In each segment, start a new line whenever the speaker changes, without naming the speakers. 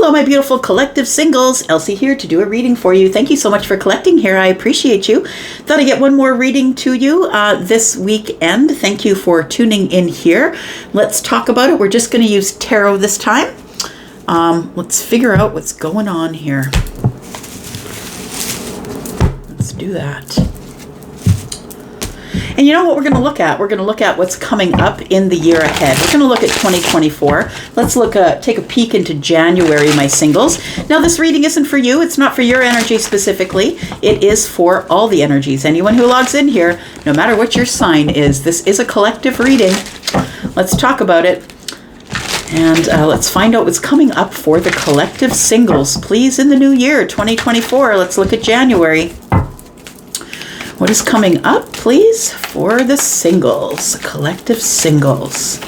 Hello, my beautiful collective singles. Elsie here to do a reading for you. Thank you so much for collecting here. I appreciate you. Thought I'd get one more reading to you this weekend. Thank you for tuning in here. Let's talk about it. We're just going to use tarot this time. Let's figure out what's going on here. Let's do that. And you know what we're going to look at? We're going to look at what's coming up in the year ahead. We're going to look at 2024. Let's take a peek into January, my singles. Now, this reading isn't for you. It's not for your energy specifically. It is for all the energies. Anyone who logs in here, no matter what your sign is, this is a collective reading. Let's talk about it. And let's find out what's coming up for the collective singles. Please, in the new year, 2024, let's look at January. What is coming up, please, for the singles, collective singles?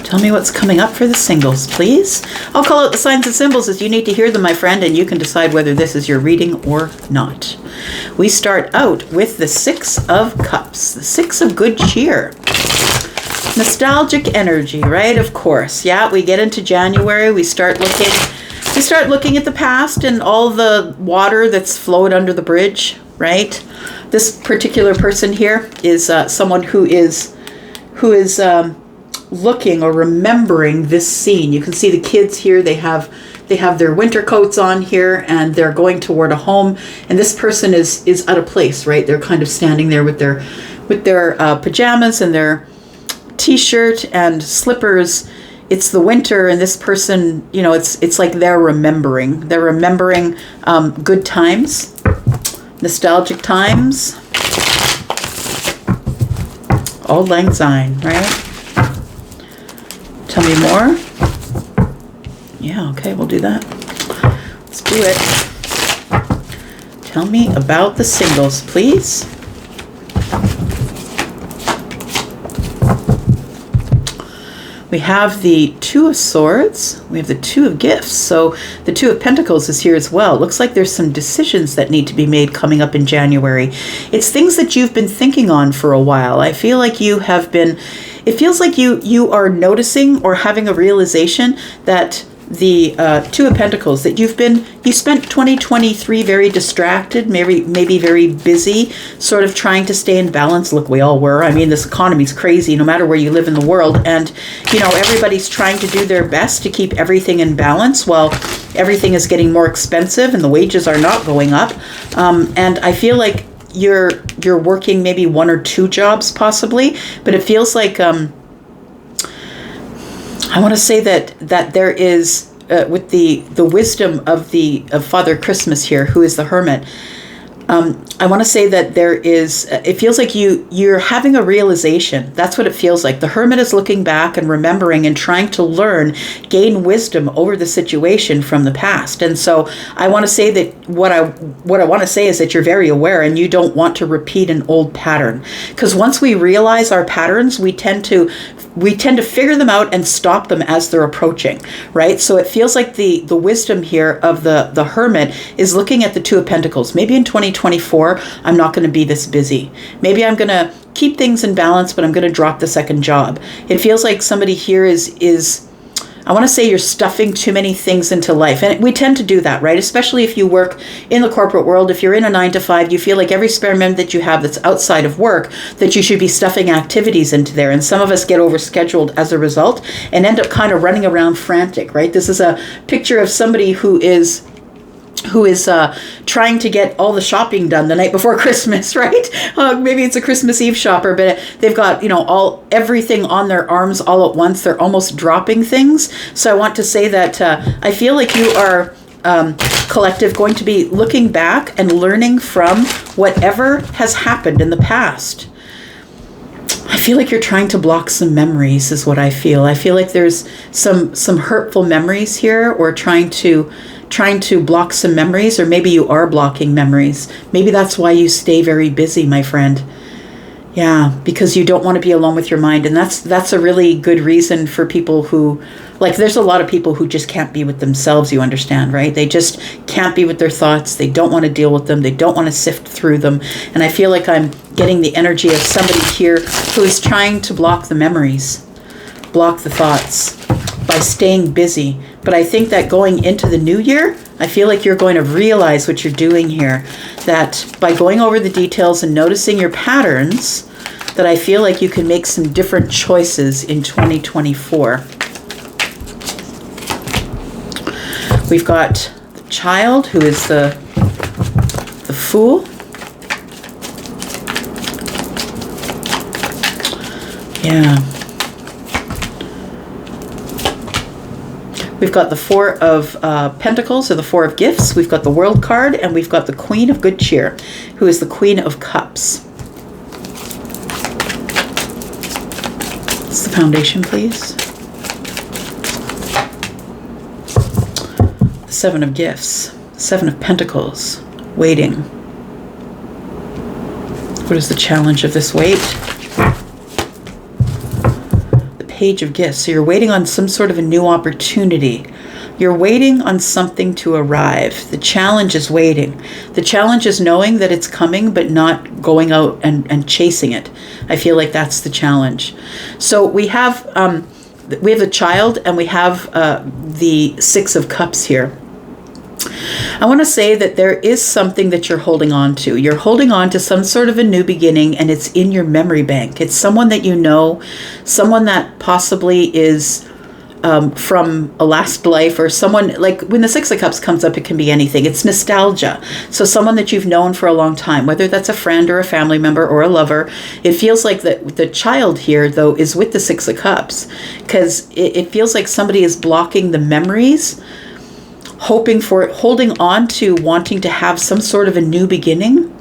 Tell me what's coming up for the singles, please. I'll call out the signs and symbols as you need to hear them, my friend, and you can decide whether this is your reading or not. We start out with the Six of Cups, the Six of Good Cheer. Nostalgic energy, right? Of course. Yeah, we get into January, we start looking at the past and all the water that's flowed under the bridge, right? This particular person here is someone who is looking or remembering this scene. You can see the kids here. They have their winter coats on here, and they're going toward a home. And this person is out of place, right? They're kind of standing there with their pajamas and their t-shirt and slippers. It's the winter, and this person, you know, it's like they're remembering. They're remembering good times. Nostalgic times. Auld Lang Syne, right? Tell me more. Yeah, okay, we'll do that. Let's do it. Tell me about the singles, please. We have the Two of Swords. We have the Two of Gifts. So the Two of Pentacles is here as well. It looks like there's some decisions that need to be made coming up in January. It's things that you've been thinking on for a while. I feel like it feels like you are noticing or having a realization that the Two of Pentacles, that you spent 2023 very distracted, maybe very busy, sort of trying to stay in balance. Look, we all were. I mean, this economy's crazy no matter where you live in the world. And, you know, everybody's trying to do their best to keep everything in balance while everything is getting more expensive and the wages are not going up. And I feel like you're working maybe one or two jobs possibly, but it feels like I want to say that there is, with the wisdom of Father Christmas here, who is the Hermit, I want to say that there is, it feels like you're having a realization. That's what it feels like. The Hermit is looking back and remembering and trying to gain wisdom over the situation from the past. And so I want to say that what I want to say is that you're very aware and you don't want to repeat an old pattern. Because once we realize our patterns, we tend to figure them out and stop them as they're approaching, right? So it feels like the wisdom here of the Hermit is looking at the Two of Pentacles. Maybe in 2024, I'm not going to be this busy. Maybe I'm going to keep things in balance, but I'm going to drop the second job. It feels like somebody here is I want to say you're stuffing too many things into life. And we tend to do that, right? Especially if you work in the corporate world. If you're in a 9-to-5, you feel like every spare minute that you have that's outside of work, that you should be stuffing activities into there. And some of us get overscheduled as a result and end up kind of running around frantic, right? This is a picture of somebody who is trying to get all the shopping done the night before Christmas, right? Maybe it's a Christmas Eve shopper, but they've got, everything on their arms all at once. They're almost dropping things. So I want to say that I feel like you are, collective, going to be looking back and learning from whatever has happened in the past. I feel like you're trying to block some memories is what I feel. I feel like there's some hurtful memories here, or trying to block some memories, or maybe you are blocking memories. Maybe that's why you stay very busy, my friend. Yeah, because you don't want to be alone with your mind. And that's a really good reason for people who, like, there's a lot of people who just can't be with themselves, you understand, right? They just can't be with their thoughts. They don't want to deal with them. They don't want to sift through them. And I feel like I'm getting the energy of somebody here who is trying to block the memories, block the thoughts by staying busy, But I think that going into the new year, I feel like you're going to realize what you're doing here. That by going over the details and noticing your patterns, that I feel like you can make some different choices in 2024. We've got the Child, who is the Fool. Yeah. We've got the Four of Pentacles, or the Four of Gifts. We've got the World card, and we've got the Queen of Good Cheer, who is the Queen of Cups. What's the foundation, please? The Seven of Gifts, Seven of Pentacles, waiting. What is the challenge of this wait? Page of Gifts. So you're waiting on some sort of a new opportunity. You're waiting on something to arrive. The challenge is waiting. The challenge is knowing that it's coming, but not going out and chasing it. I feel like that's the challenge. So we have the Child, and we have the Six of Cups here. I want to say that there is something that you're holding on to. You're holding on to some sort of a new beginning, and it's in your memory bank. It's someone that you know, someone that possibly is from a last life, or someone, like when the Six of Cups comes up, it can be anything. It's nostalgia. So someone that you've known for a long time, whether that's a friend or a family member or a lover. It feels like the Child here, though, is with the Six of Cups, because it feels like somebody is blocking the memories, hoping for it, holding on to wanting to have some sort of a new beginning.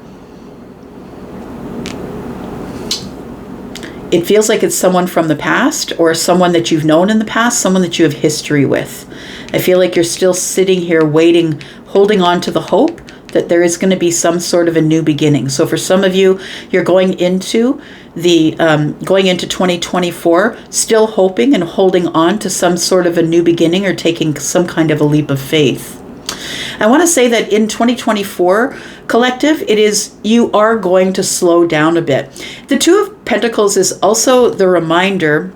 It feels like it's someone from the past, or someone that you've known in the past, someone that you have history with. I feel like you're still sitting here waiting, holding on to the hope that there is going to be some sort of a new beginning. So for some of you, you're going into 2024, still hoping and holding on to some sort of a new beginning, or taking some kind of a leap of faith. I want to say that in 2024, collective, you are going to slow down a bit. The Two of Pentacles is also the reminder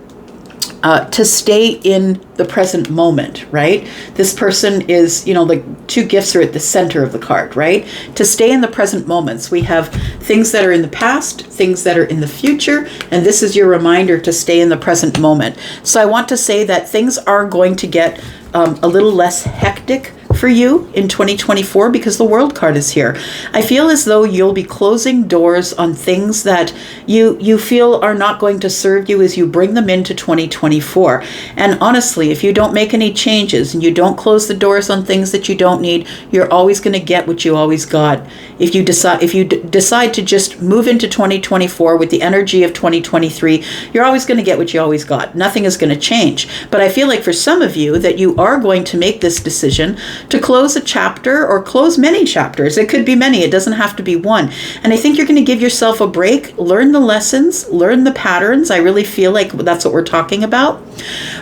to stay in the present moment, right? This person is, the two gifts are at the center of the card, right? To stay in the present moments. We have things that are in the past, things that are in the future, and this is your reminder to stay in the present moment. So I want to say that things are going to get a little less hectic for you in 2024, because the World card is here. I feel as though you'll be closing doors on things that you feel are not going to serve you as you bring them into 2024. And honestly, if you don't make any changes and you don't close the doors on things that you don't need, you're always going to get what you always got. If you decide to just move into 2024 with the energy of 2023, you're always going to get what you always got. Nothing is going to change. But I feel like for some of you that you are going to make this decision to close a chapter, or close many chapters. It could be many. It doesn't have to be one. And I think you're going to give yourself a break, learn the lessons, learn the patterns. I really feel like that's what we're talking about.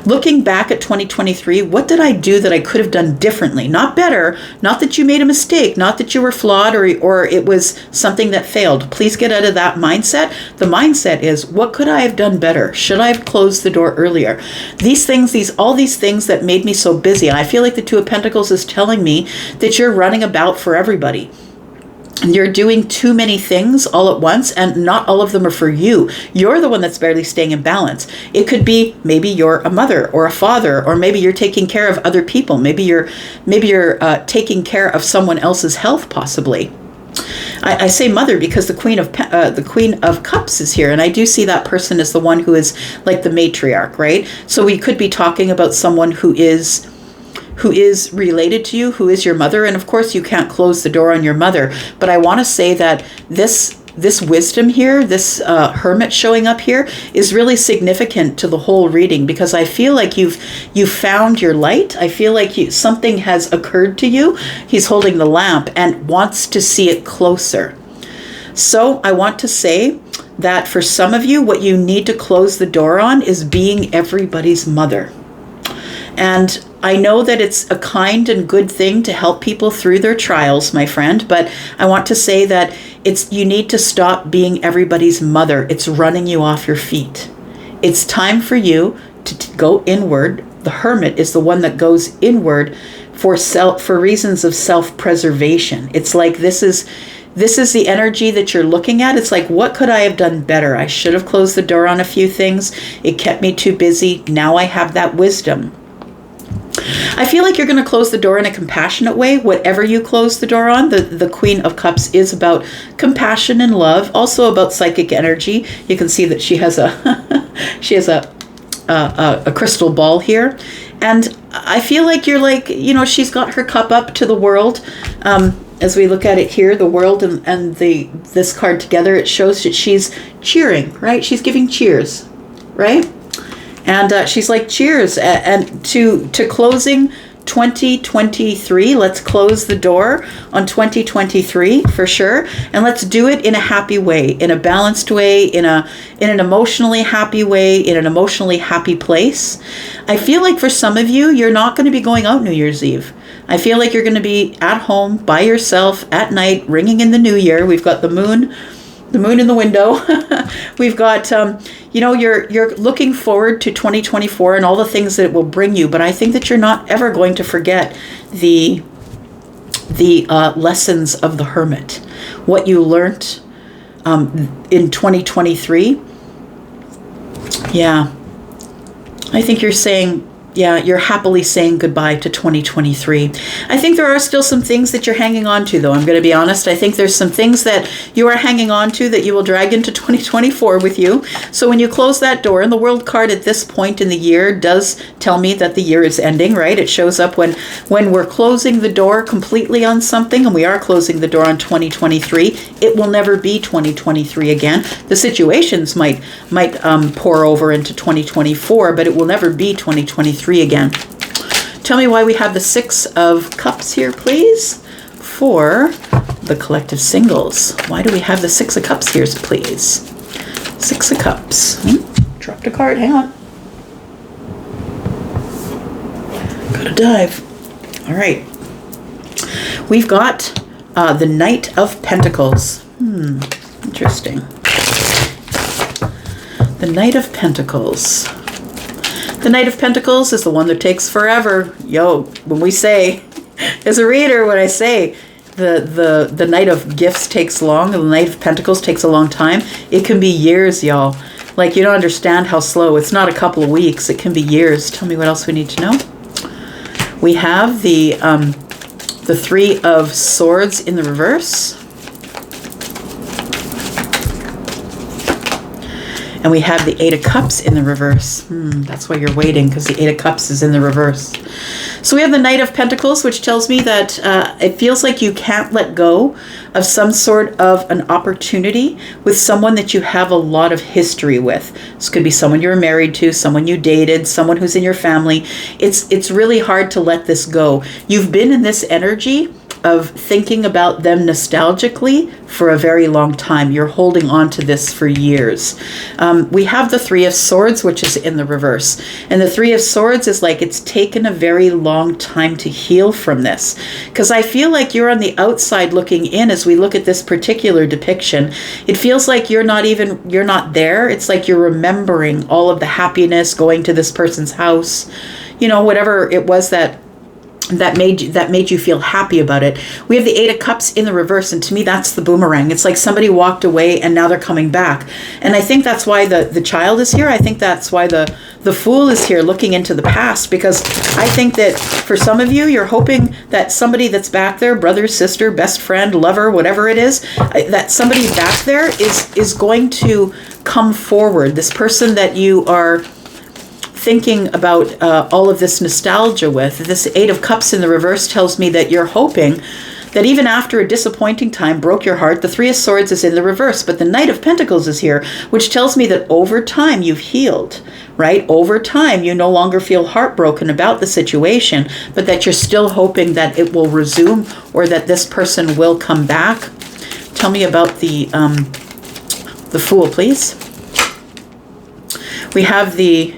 Looking back at 2023, what did I do that I could have done differently? Not better, not that you made a mistake, not that you were flawed, or it was something that failed. Please get out of that mindset. The mindset is, what could I have done better? Should I have closed the door earlier? All these things that made me so busy. I feel like the Two of Pentacles is telling me that you're running about for everybody. You're doing too many things all at once, and not all of them are for you. You're the one that's barely staying in balance. It could be maybe you're a mother or a father, or maybe you're taking care of other people. Maybe you're taking care of someone else's health, possibly. I say mother because the Queen of Cups is here, and I do see that person as the one who is like the matriarch, right? So we could be talking about someone who is related to you, who is your mother. And of course, you can't close the door on your mother. But I want to say that this wisdom here, this hermit showing up here, is really significant to the whole reading, because I feel like you've found your light. I feel like something has occurred to you. He's holding the lamp and wants to see it closer. So I want to say that for some of you, what you need to close the door on is being everybody's mother. And I know that it's a kind and good thing to help people through their trials, my friend, but I want to say that you need to stop being everybody's mother. It's running you off your feet. It's time for you to go inward, the Hermit is the one that goes inward for reasons of self-preservation. It's like this is the energy that you're looking at. It's like, what could I have done better? I should have closed the door on a few things. It kept me too busy. Now I have that wisdom. I feel like you're going to close the door in a compassionate way, whatever you close the door on. The Queen of Cups is about compassion and love, also about psychic energy. You can see that she has a crystal ball here. And I feel like you're like, she's got her cup up to the world. As we look at it here, the world and this card together, it shows that she's cheering, right? She's giving cheers, right? And she's like, cheers. And to closing 2023. Let's close the door on 2023 for sure. And let's do it in a happy way, in a balanced way, in an emotionally happy way, in an emotionally happy place. I feel like for some of you, you're not going to be going out New Year's Eve. I feel like you're going to be at home by yourself at night, ringing in the new year. We've got the moon in the window. We've got, you're looking forward to 2024 and all the things that it will bring you. But I think that you're not ever going to forget the lessons of the Hermit, what you learned in 2023. Yeah, I think you're saying, you're happily saying goodbye to 2023. I think there are still some things that you're hanging on to, though. I'm going to be honest. I think there's some things that you are hanging on to that you will drag into 2024 with you. So when you close that door, and the World card at this point in the year does tell me that the year is ending, right? It shows up when we're closing the door completely on something, and we are closing the door on 2023. It will never be 2023 again. The situations might pour over into 2024, but it will never be 2023 again. Tell me why we have the Six of Cups here, please, for the collective singles. Why do we have the Six of Cups here, please? Six of Cups. Dropped a card. Hang on. Gotta dive. All right. We've got the Knight of Pentacles. Interesting. The Knight of Pentacles. The Knight of Pentacles is the one that takes forever. When we say, as a reader, when I say the Knight of Gifts takes long, and the Knight of Pentacles takes a long time, it can be years, y'all. Like, you don't understand how slow. It's not a couple of weeks. It can be years. Tell me what else we need to know. We have the Three of Swords in the reverse. And we have the Eight of Cups in the reverse. That's why you're waiting, because the Eight of Cups is in the reverse. So we have the Knight of Pentacles, which tells me that it feels like you can't let go of some sort of an opportunity with someone that you have a lot of history with. This could be someone you're married to, someone you dated, someone who's in your family. It's really hard to let this go. You've been in this energy of thinking about them nostalgically for a very long time. You're holding on to this for years. We have the Three of Swords, which is in the reverse. And the Three of Swords is like, it's taken a very long time to heal from this. Because I feel like you're on the outside looking in as we look at this particular depiction. It feels like you're not there. It's like you're remembering all of the happiness, going to this person's house, whatever it was that made you feel happy about it. We have the Eight of Cups in the reverse, and to me that's the boomerang. It's like somebody walked away and now they're coming back. And I think that's why the Child is here. I think that's why the Fool is here, looking into the past, because I think that for some of you, you're hoping that somebody that's back there, brother, sister, best friend, lover, whatever it is, that somebody back there is going to come forward. This person that you are thinking about all of this nostalgia with. This Eight of Cups in the reverse tells me that you're hoping that even after a disappointing time broke your heart. The Three of Swords is in the reverse, but the Knight of Pentacles is here, which tells me that over time you've healed, right? Over time you no longer feel heartbroken about the situation, but that you're still hoping that it will resume or that this person will come back. Tell me about the Fool, please. We have the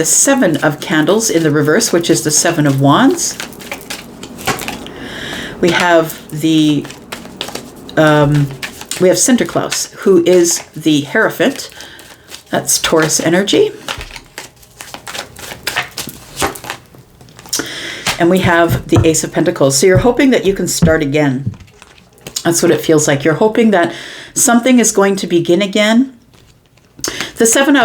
Seven of Candles in the reverse, which is the Seven of Wands. We have Sinterklaas, who is the Hierophant. That's Taurus energy. And we have the Ace of Pentacles. So you're hoping that you can start again. That's what it feels like. You're hoping that something is going to begin again. The Seven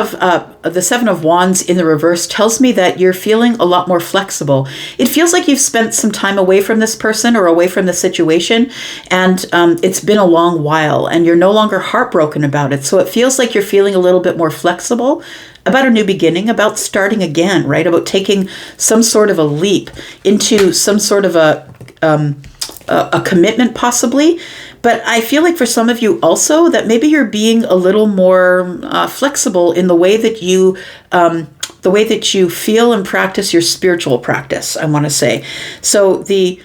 of Wands in the reverse tells me that you're feeling a lot more flexible. It feels like you've spent some time away from this person or away from the situation, and it's been a long while, and you're no longer heartbroken about it. So it feels like you're feeling a little bit more flexible about a new beginning, about starting again, right? About taking some sort of a leap into some sort of a commitment possibly. But I feel like for some of you also that maybe you're being a little more flexible in the way that you feel and practice your spiritual practice, I want to say. So the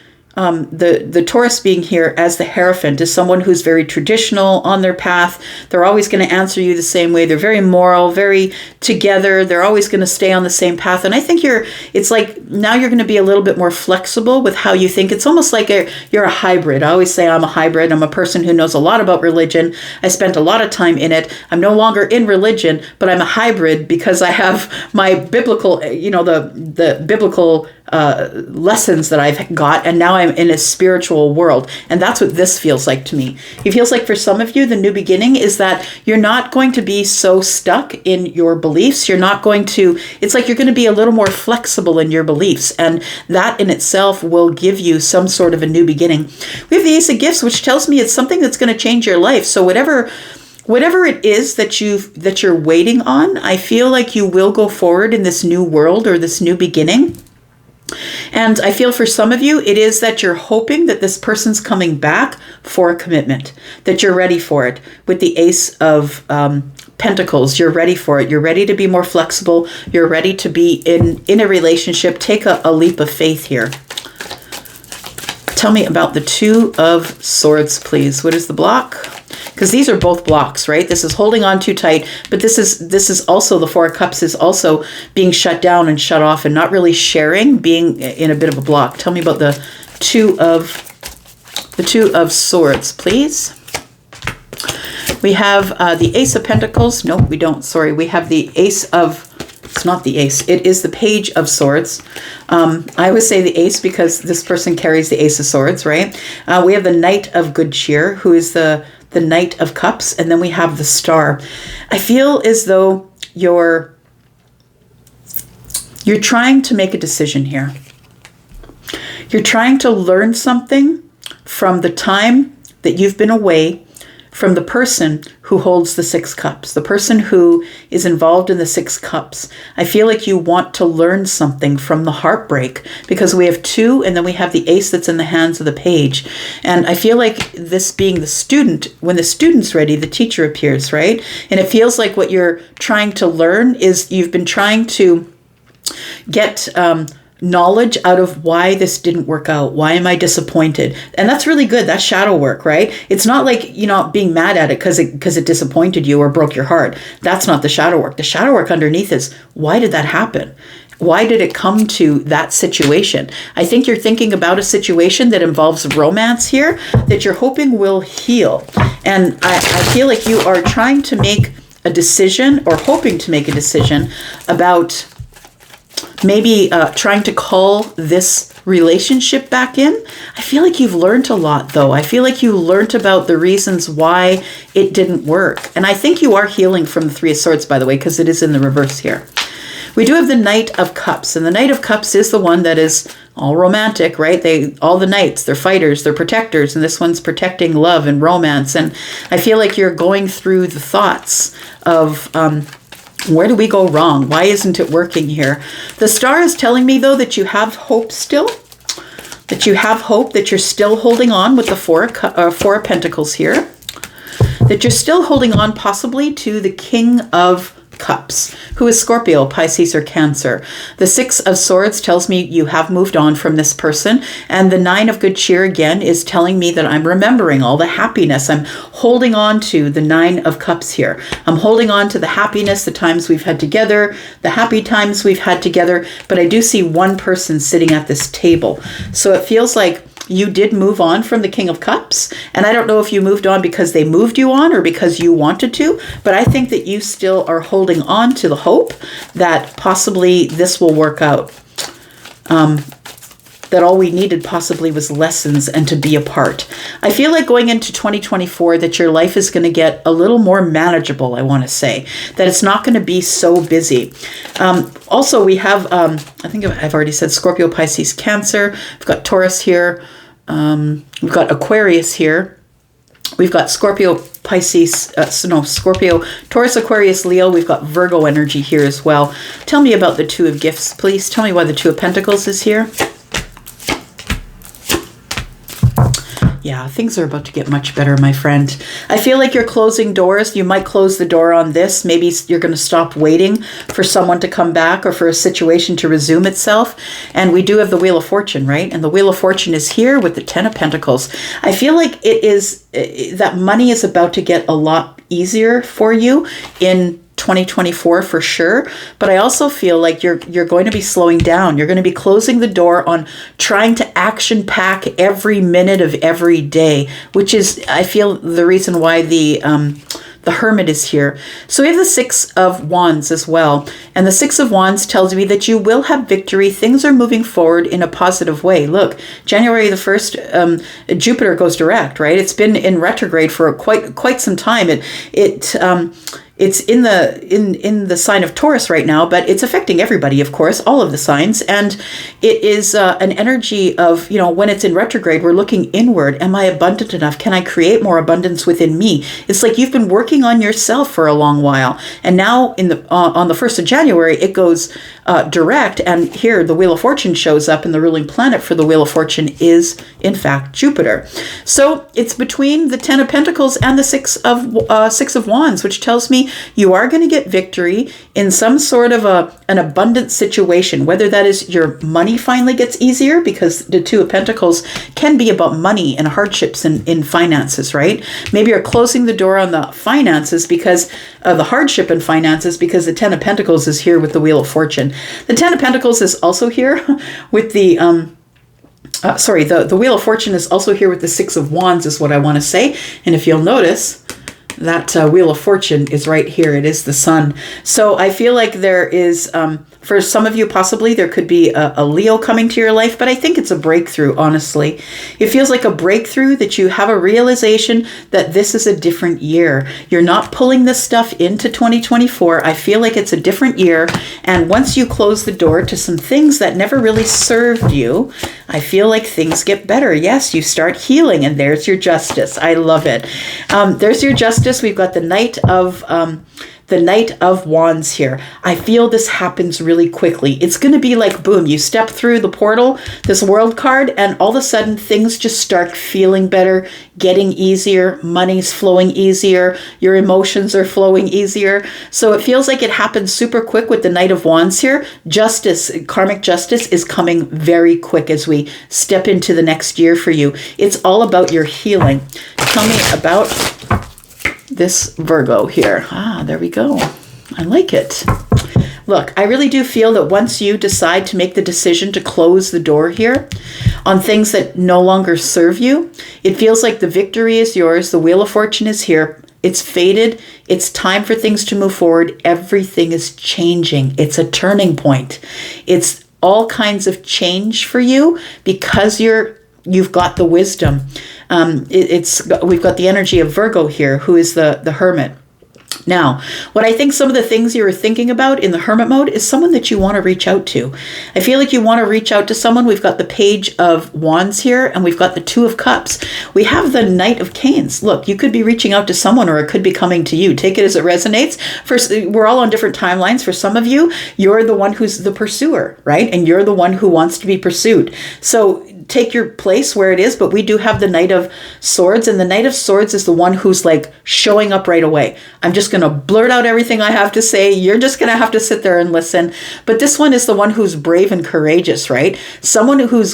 Taurus being here as the Hierophant is someone who's very traditional on their path. They're always going to answer you the same way. They're very moral, very together. They're always going to stay on the same path. And I think it's like now you're going to be a little bit more flexible with how you think. It's almost like you're a hybrid. I always say I'm a hybrid. I'm a person who knows a lot about religion. I spent a lot of time in it. I'm no longer in religion, but I'm a hybrid because I have my biblical, the biblical lessons that I've got, and now I'm in a spiritual world. And that's what this feels like to me. It feels like for some of you, the new beginning is that you're not going to be so stuck in your beliefs. It's like you're going to be a little more flexible in your beliefs. And that in itself will give you some sort of a new beginning. We have the Ace of Gifts, which tells me it's something that's going to change your life. So whatever it is that you're waiting on, I feel like you will go forward in this new world or this new beginning. And I feel for some of you, it is that you're hoping that this person's coming back for a commitment, that you're ready for it. With the Ace of Pentacles, you're ready for it. You're ready to be more flexible. You're ready to be in a relationship. Take a leap of faith here. Tell me about the Two of Swords, please. What is the block? Because these are both blocks, right? This is holding on too tight, but this is also the Four of Cups is also being shut down and shut off and not really sharing, being in a bit of a block. Tell me about the Two of Swords, please. We have the Ace of Pentacles. No, we don't. Sorry, we have the Ace of. It's not the Ace. It is the Page of Swords. I always say the Ace because this person carries the Ace of Swords, right? We have the Knight of Good Cheer, who is the Knight of Cups, and then we have the Star. I feel as though you're trying to make a decision here. You're trying to learn something from the time that you've been away from the person who holds the Six Cups, the person who is involved in the Six Cups. I feel like you want to learn something from the heartbreak because we have two and then we have the Ace that's in the hands of the Page. And I feel like this being the student, when the student's ready, the teacher appears, right? And it feels like what you're trying to learn is you've been trying to get knowledge out of why this didn't work out. Why am I disappointed? And that's really good. That's shadow work, right? It's not like, being mad at it because it disappointed you or broke your heart. That's not the shadow work. The shadow work underneath is, why did that happen? Why did it come to that situation? I think you're thinking about a situation that involves romance here that you're hoping will heal. And I feel like you are trying to make a decision or hoping to make a decision about maybe trying to call this relationship back in. I feel like you've learned a lot, though. I feel like you learned about the reasons why it didn't work. And I think you are healing from the Three of Swords, by the way, because it is in the reverse here. We do have the Knight of Cups, and the Knight of Cups is the one that is all romantic, right? All the knights, they're fighters, they're protectors, and this one's protecting love and romance. And I feel like you're going through the thoughts of where do we go wrong? Why isn't it working here? The Star is telling me, though, that you have hope still, that you have hope, that you're still holding on with the Four of Pentacles here, that you're still holding on possibly to the King of Cups, who is Scorpio, Pisces, or Cancer. The Six of Swords tells me you have moved on from this person. And the Nine of Good Cheer, again, is telling me that I'm remembering all the happiness. I'm holding on to the Nine of Cups here. I'm holding on to the happiness, the times we've had together, the happy times we've had together. But I do see one person sitting at this table. So it feels like you did move on from the King of Cups. And I don't know if you moved on because they moved you on or because you wanted to, but I think that you still are holding on to the hope that possibly this will work out. that all we needed possibly was lessons and to be apart. I feel like going into 2024 that your life is going to get a little more manageable, I want to say, that it's not going to be so busy. Also, we have, I think I've already said Scorpio, Pisces, Cancer. We've got Taurus here. We've got Aquarius here. We've got Scorpio, Pisces, Scorpio, Taurus, Aquarius, Leo. We've got Virgo energy here as well. Tell me about the Two of Gifts, please. Tell me why the Two of Pentacles is here. Yeah, things are about to get much better, my friend. I feel like you're closing doors. You might close the door on this. Maybe you're going to stop waiting for someone to come back or for a situation to resume itself. And we do have the Wheel of Fortune, right? And the Wheel of Fortune is here with the Ten of Pentacles. I feel like it is that money is about to get a lot easier for you in 2024 for sure, but I also feel like you're going to be slowing down. You're going to be closing the door on trying to action pack every minute of every day, which is, I feel, the reason why the Hermit is here. So we have the Six of Wands as well. And the Six of Wands tells me that you will have victory. Things are moving forward in a positive way. Look, January the 1st, Jupiter goes direct, right? It's been in retrograde for quite some time. It's in the sign of Taurus right now, but it's affecting everybody, of course, all of the signs. And it is an energy of, when it's in retrograde, we're looking inward. Am I abundant enough? Can I create more abundance within me? It's like you've been working on yourself for a long while. And now on the 1st of January, it goes direct. And here the Wheel of Fortune shows up, and the ruling planet for the Wheel of Fortune is, in fact, Jupiter. So it's between the Ten of Pentacles and the Six of Wands, which tells me you are going to get victory in some sort of an abundant situation, whether that is your money finally gets easier, because the Two of Pentacles can be about money and hardships in finances, right? Maybe you're closing the door on the finances because of the hardship in finances, because the Ten of Pentacles is here with the Wheel of Fortune. The Ten of Pentacles is also here with the Wheel of Fortune is also here with the Six of Wands, is what I want to say. And if you'll notice, that Wheel of Fortune is right here. It is the Sun. So I feel like there is, for some of you, possibly there could be a Leo coming to your life, but I think it's a breakthrough, honestly. It feels like a breakthrough that you have a realization that this is a different year. You're not pulling this stuff into 2024. I feel like it's a different year. And once you close the door to some things that never really served you, I feel like things get better. Yes, you start healing, and there's your justice. I love it. There's your justice. We've got the Knight of Wands here. I feel this happens really quickly. It's going to be like, boom, you step through the portal, this world card, and all of a sudden things just start feeling better, getting easier, money's flowing easier, your emotions are flowing easier. So it feels like it happens super quick with the Knight of Wands here. Justice, karmic justice is coming very quick as we step into the next year for you. It's all about your healing. Tell me about this Virgo here. There we go. I like it. Look, I really do feel that once you decide to make the decision to close the door here on things that no longer serve you, it feels like the victory is yours. The Wheel of Fortune is here. It's faded. It's time for things to move forward. Everything is changing. It's a turning point. It's all kinds of change for you because you've got the wisdom. We've got the energy of Virgo here, who is the Hermit. Now, what I think some of the things you were thinking about in the Hermit mode is someone that you want to reach out to. I feel like you want to reach out to someone. We've got the Page of Wands here, and we've got the Two of Cups. We have the Knight of Canes. Look, you could be reaching out to someone, or it could be coming to you. Take it as it resonates. We're all on different timelines. For some of you, you're the one who's the pursuer, right? And you're the one who wants to be pursued. So take your place where it is, but we do have the Knight of Swords, and the Knight of Swords is the one who's like showing up right away. I'm just going to blurt out everything I have to say. You're just going to have to sit there and listen. But this one is the one who's brave and courageous, right? Someone who's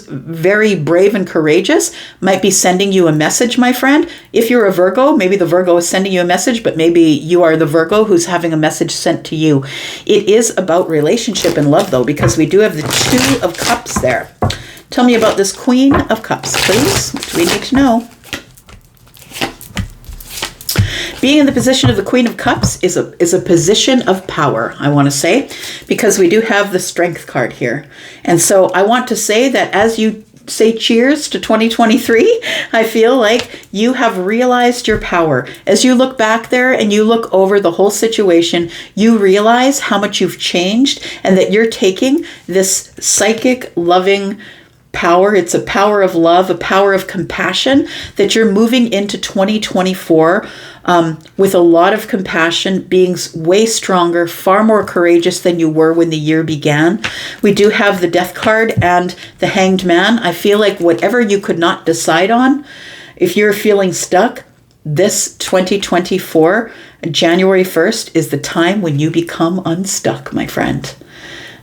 very brave and courageous might be sending you a message, my friend. If you're a Virgo, maybe the Virgo is sending you a message, but maybe you are the Virgo who's having a message sent to you. It is about relationship and love, though, because we do have the Two of Cups there. Tell me about this Queen of Cups, please. What do we need to know? being in the position of the Queen of Cups is a position of power, I want to say, because we do have the Strength card here. And so I want to say that as you say cheers to 2023, I feel like you have realized your power. As you look back there and you look over the whole situation, you realize how much you've changed and that you're taking this psychic, loving power. It's a power of love, a power of compassion, that you're moving into 2024 with a lot of compassion, being way stronger, far more courageous than you were when the year began. We do have the Death card and the Hanged Man. I feel like whatever you could not decide on, if you're feeling stuck, this 2024, January 1st, is the time when you become unstuck, my friend.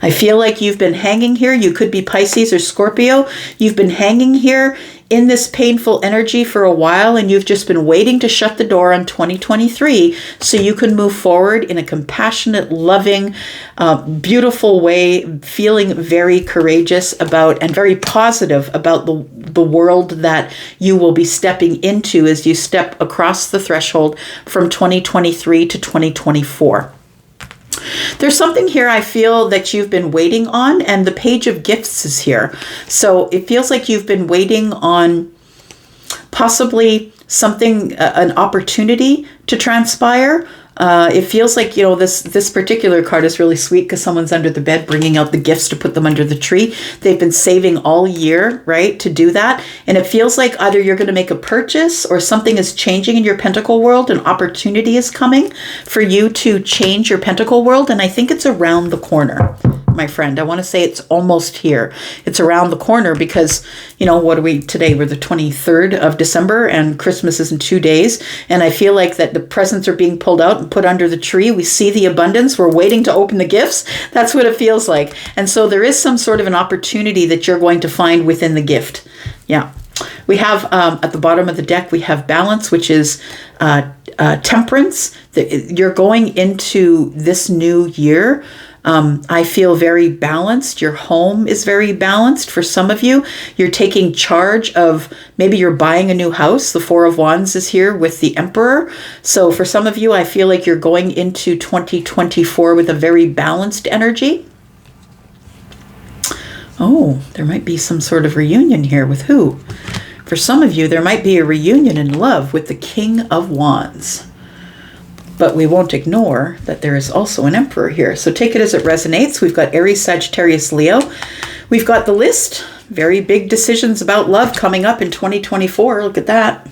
I feel like you've been hanging here. You could be Pisces or Scorpio. You've been hanging here in this painful energy for a while, and you've just been waiting to shut the door on 2023 so you can move forward in a compassionate, loving, beautiful way, feeling very courageous about and very positive about the world that you will be stepping into as you step across the threshold from 2023 to 2024. There's something here I feel that you've been waiting on, and the Page of Gifts is here. So it feels like you've been waiting on possibly something, an opportunity to transpire. It feels like, this particular card is really sweet because someone's under the bed bringing out the gifts to put them under the tree. They've been saving all year, right, to do that. And it feels like either you're going to make a purchase or something is changing in your Pentacle world. An opportunity is coming for you to change your Pentacle world. And I think it's around the corner, my friend. I want to say it's almost here. It's around the corner because, what are we today? We're the 23rd of December and Christmas is in 2 days. And I feel like that the presents are being pulled out and put under the tree. We see the abundance. We're waiting to open the gifts. That's what it feels like. And so there is some sort of an opportunity that you're going to find within the gift. Yeah. We have at the bottom of the deck, we have balance, which is temperance. You're going into this new year. I feel very balanced. Your home is very balanced. For some of you, you're taking charge of, maybe you're buying a new house. The Four of Wands is here with the Emperor. So for some of you, I feel like you're going into 2024 with a very balanced energy. Oh, there might be some sort of reunion here with who? For some of you, there might be a reunion in love with the King of Wands. But we won't ignore that there is also an Emperor here. So take it as it resonates. We've got Aries, Sagittarius, Leo. We've got the list. Very big decisions about love coming up in 2024. Look at that.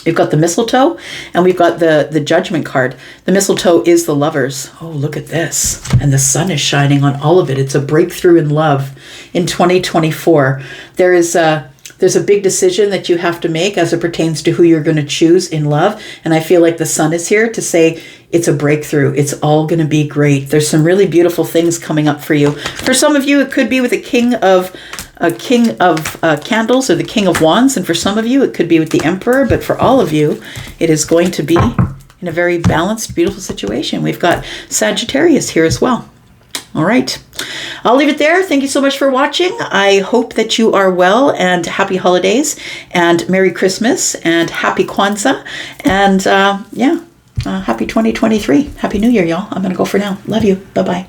We've got the mistletoe and we've got the Judgment card. The mistletoe is the lovers. Oh, look at this. And the sun is shining on all of it. It's a breakthrough in love in 2024. There's a big decision that you have to make as it pertains to who you're going to choose in love. And I feel like the sun is here to say it's a breakthrough. It's all going to be great. There's some really beautiful things coming up for you. For some of you, it could be with a king of candles or the King of Wands. And for some of you, it could be with the Emperor. But for all of you, it is going to be in a very balanced, beautiful situation. We've got Sagittarius here as well. All right. I'll leave it there. Thank you so much for watching. I hope that you are well, and happy holidays and Merry Christmas and happy Kwanzaa. And happy 2023. Happy New Year, y'all. I'm going to go for now. Love you. Bye-bye.